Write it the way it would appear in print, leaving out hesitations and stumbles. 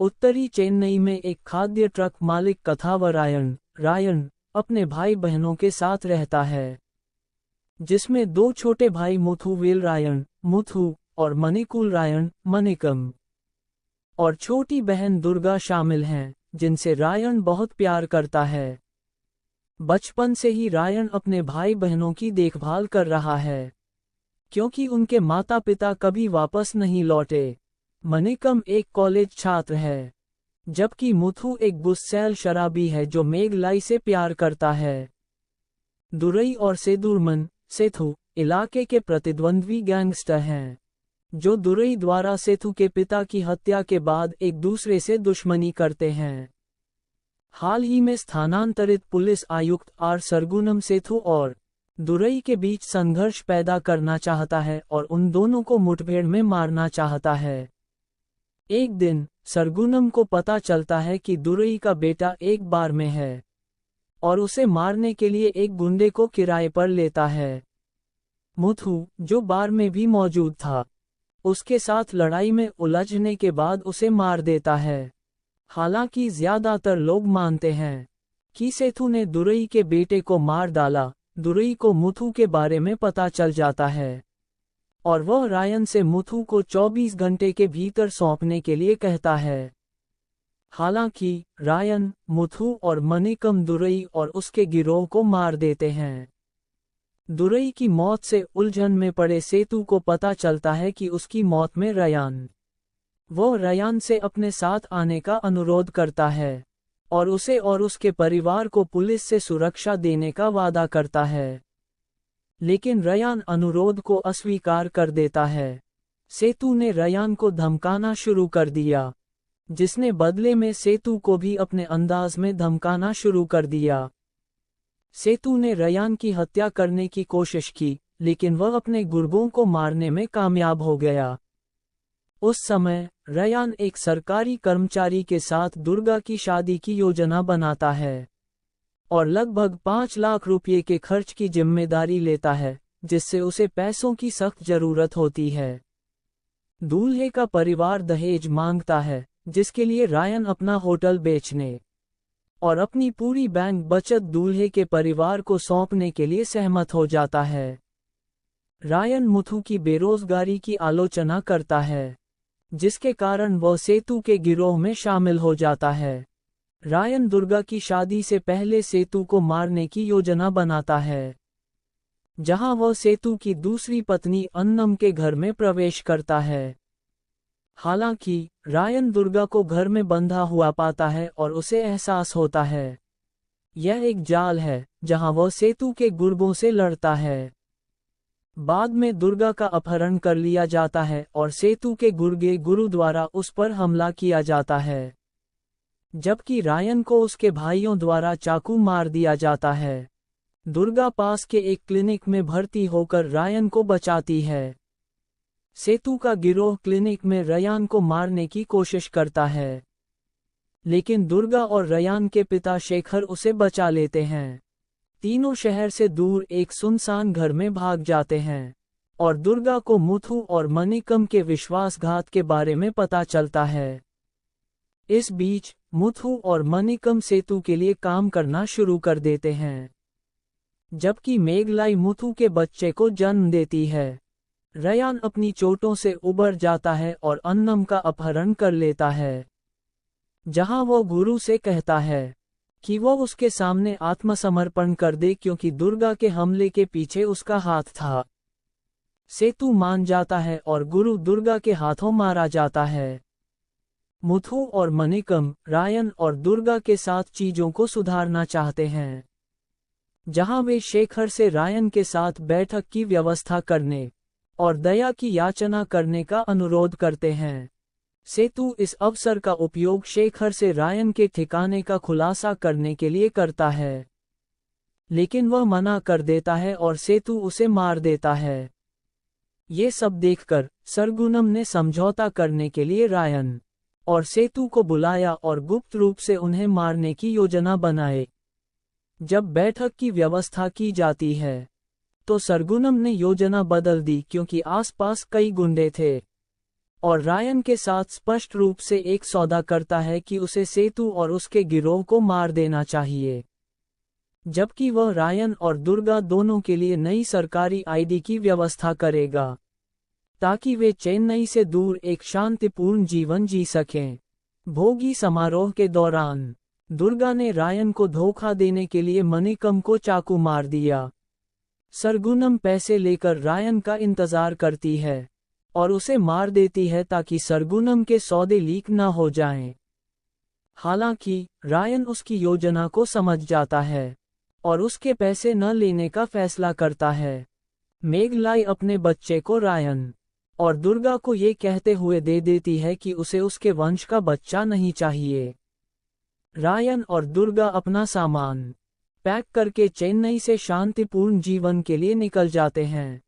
उत्तरी चेन्नई में एक खाद्य ट्रक मालिक कथाव रायन अपने भाई बहनों के साथ रहता है, जिसमें दो छोटे भाई मुथुवेल रायन मुथु और मणिकुल रायन मणिकम और छोटी बहन दुर्गा शामिल हैं, जिनसे रायन बहुत प्यार करता है। बचपन से ही रायन अपने भाई बहनों की देखभाल कर रहा है, क्योंकि उनके माता पिता कभी वापस नहीं लौटे। मणिकम एक कॉलेज छात्र है, जबकि मुथु एक गुस्सैल शराबी है जो मेघलाई से प्यार करता है। दुरई और सेथु इलाके के प्रतिद्वंद्वी गैंगस्टर हैं, जो दुरई द्वारा सेथु के पिता की हत्या के बाद एक दूसरे से दुश्मनी करते हैं। हाल ही में स्थानांतरित पुलिस आयुक्त आर सरगुनम सेथु और दुरई के बीच संघर्ष पैदा करना चाहता है और उन दोनों को मुठभेड़ में मारना चाहता है। एक दिन सरगुनम को पता चलता है कि दुरई का बेटा एक बार में है और उसे मारने के लिए एक गुंडे को किराए पर लेता है। मुथु, जो बार में भी मौजूद था, उसके साथ लड़ाई में उलझने के बाद उसे मार देता है। हालांकि ज्यादातर लोग मानते हैं कि सेथु ने दुरई के बेटे को मार डाला। दुरई को मुथु के बारे में पता चल जाता है और वह रायन से मुथु को 24 घंटे के भीतर सौंपने के लिए कहता है। हालांकि रायन, मुथु और मणिकम दुरई और उसके गिरोह को मार देते हैं। दुरई की मौत से उलझन में पड़े सेतु को पता चलता है कि उसकी मौत में वो रयान से अपने साथ आने का अनुरोध करता है और उसे और उसके परिवार को पुलिस से सुरक्षा देने का वादा करता है, लेकिन रयान अनुरोध को अस्वीकार कर देता है। सेतु ने रयान को धमकाना शुरू कर दिया, जिसने बदले में सेतु को भी अपने अंदाज में धमकाना शुरू कर दिया। सेतु ने रयान की हत्या करने की कोशिश की, लेकिन वह अपने गुर्गों को मारने में कामयाब हो गया। उस समय रयान एक सरकारी कर्मचारी के साथ दुर्गा की शादी की योजना बनाता है और लगभग 5 लाख रुपये के खर्च की जिम्मेदारी लेता है, जिससे उसे पैसों की सख्त जरूरत होती है। दूल्हे का परिवार दहेज मांगता है, जिसके लिए रायन अपना होटल बेचने और अपनी पूरी बैंक बचत दूल्हे के परिवार को सौंपने के लिए सहमत हो जाता है। रायन मुथु की बेरोजगारी की आलोचना करता है, जिसके कारण वह सेतु के गिरोह में शामिल हो जाता है। रायन दुर्गा की शादी से पहले सेतु को मारने की योजना बनाता है, जहां वह सेतु की दूसरी पत्नी अन्नम के घर में प्रवेश करता है। हालांकि रायन दुर्गा को घर में बंधा हुआ पाता है और उसे एहसास होता है यह एक जाल है, जहां वह सेतु के गुर्गों से लड़ता है। बाद में दुर्गा का अपहरण कर लिया जाता है और सेतु के गुर्गे गुरु द्वारा उस पर हमला किया जाता है, जबकि रायन को उसके भाइयों द्वारा चाकू मार दिया जाता है। दुर्गा पास के एक क्लिनिक में भर्ती होकर रायन को बचाती है। सेतु का गिरोह क्लिनिक में रयान को मारने की कोशिश करता है, लेकिन दुर्गा और रयान के पिता शेखर उसे बचा लेते हैं। तीनों शहर से दूर एक सुनसान घर में भाग जाते हैं और दुर्गा को मुथु और मणिकम के विश्वासघात के बारे में पता चलता है। इस बीच मुथु और मणिकम सेतु के लिए काम करना शुरू कर देते हैं, जबकि मेघलाई मुथु के बच्चे को जन्म देती है। रयान अपनी चोटों से उबर जाता है और अन्नम का अपहरण कर लेता है, जहां वो गुरु से कहता है कि वो उसके सामने आत्मसमर्पण कर दे, क्योंकि दुर्गा के हमले के पीछे उसका हाथ था। सेतु मान जाता है और गुरु दुर्गा के हाथों मारा जाता है। मुथु और मणिकम रायन और दुर्गा के साथ चीजों को सुधारना चाहते हैं, जहां वे शेखर से रायन के साथ बैठक की व्यवस्था करने और दया की याचना करने का अनुरोध करते हैं। सेतु इस अवसर का उपयोग शेखर से रायन के ठिकाने का खुलासा करने के लिए करता है, लेकिन वह मना कर देता है और सेतु उसे मार देता है। ये सब देखकर सरगुनम ने समझौता करने के लिए रायन और सेतु को बुलाया और गुप्त रूप से उन्हें मारने की योजना बनाए। जब बैठक की व्यवस्था की जाती है, तो सरगुनम ने योजना बदल दी, क्योंकि आसपास कई गुंडे थे और रायन के साथ स्पष्ट रूप से एक सौदा करता है कि उसे सेतु और उसके गिरोह को मार देना चाहिए, जबकि वह रायन और दुर्गा दोनों के लिए नई सरकारी आईडी की व्यवस्था करेगा, ताकि वे चेन्नई से दूर एक शांतिपूर्ण जीवन जी सकें। भोगी समारोह के दौरान दुर्गा ने रायन को धोखा देने के लिए मणिकम को चाकू मार दिया। सरगुनम पैसे लेकर रायन का इंतजार करती है और उसे मार देती है ताकि सरगुनम के सौदे लीक न हो जाएं। हालांकि रायन उसकी योजना को समझ जाता है और उसके पैसे न लेने का फैसला करता है। मेघलाई अपने बच्चे को रायन और दुर्गा को ये कहते हुए दे देती है कि उसे उसके वंश का बच्चा नहीं चाहिए। रायन और दुर्गा अपना सामान पैक करके चेन्नई से शांतिपूर्ण जीवन के लिए निकल जाते हैं।